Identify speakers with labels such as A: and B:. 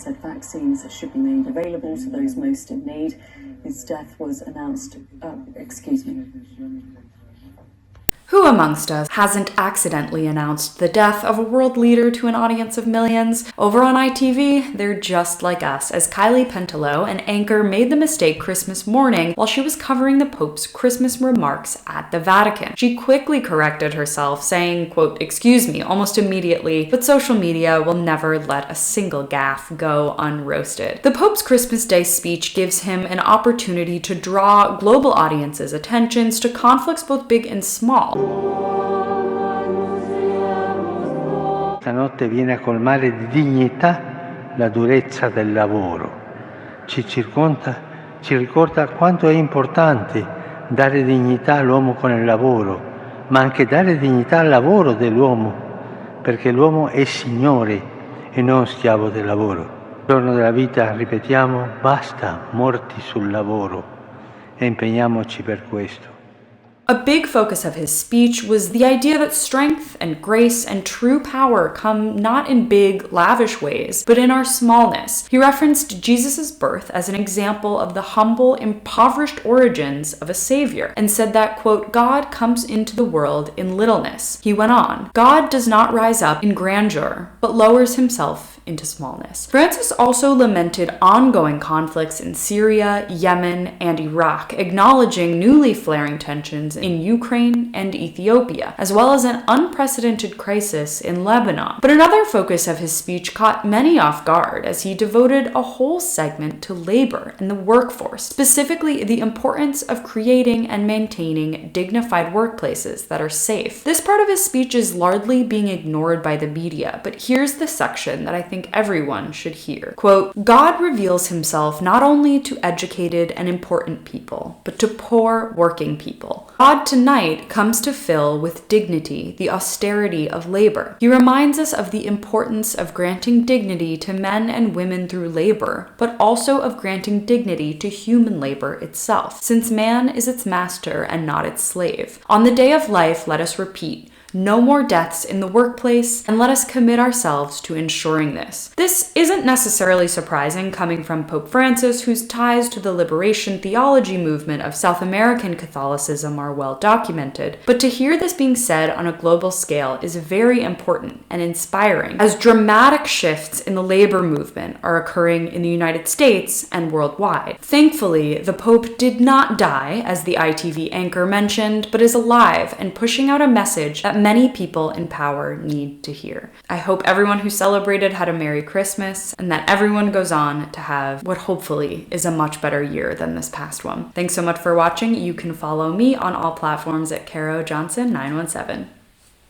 A: said vaccines should be made available to those most in need. His death was announced,
B: Who amongst us hasn't accidentally announced the death of a world leader to an audience of millions? Over on ITV, they're just like us, as Kylie Pentelow, an anchor, made the mistake Christmas morning while she was covering the Pope's Christmas remarks at the Vatican. She quickly corrected herself, saying, quote, "Excuse me," almost immediately, but social media will never let a single gaffe go unroasted. The Pope's Christmas Day speech gives him an opportunity to draw global audiences' attentions to conflicts both big and small.
C: Stanotte viene a colmare di dignità la durezza del lavoro. Ci ricorda quanto è importante dare dignità all'uomo con il lavoro, ma anche dare dignità al lavoro dell'uomo, perché l'uomo è signore e non schiavo del lavoro. Il giorno della vita ripetiamo: basta morti sul lavoro e impegniamoci per questo.
B: A big focus of his speech was the idea that strength and grace and true power come not in big, lavish ways, but in our smallness. He referenced Jesus' birth as an example of the humble, impoverished origins of a savior, and said that, quote, "God comes into the world in littleness." He went on, "God does not rise up in grandeur, but lowers himself into smallness." Francis also lamented ongoing conflicts in Syria, Yemen, and Iraq, acknowledging newly flaring tensions in Ukraine and Ethiopia, as well as an unprecedented crisis in Lebanon. But another focus of his speech caught many off guard, as he devoted a whole segment to labor and the workforce, specifically the importance of creating and maintaining dignified workplaces that are safe. This part of his speech is largely being ignored by the media, but here's the section that I think everyone should hear. Quote, "God reveals himself not only to educated and important people, but to poor working people. God tonight comes to fill with dignity the austerity of labor. He reminds us of the importance of granting dignity to men and women through labor, but also of granting dignity to human labor itself, since man is its master and not its slave. On the day of life, let us repeat, no more deaths in the workplace, and let us commit ourselves to ensuring this." This isn't necessarily surprising coming from Pope Francis, whose ties to the liberation theology movement of South American Catholicism are well documented, but to hear this being said on a global scale is very important and inspiring, as dramatic shifts in the labor movement are occurring in the United States and worldwide. Thankfully, the Pope did not die, as the ITV anchor mentioned, but is alive and pushing out a message that many people in power need to hear. I hope everyone who celebrated had a Merry Christmas, and that everyone goes on to have what hopefully is a much better year than this past one. Thanks so much for watching. You can follow me on all platforms at Caro Johnson 917.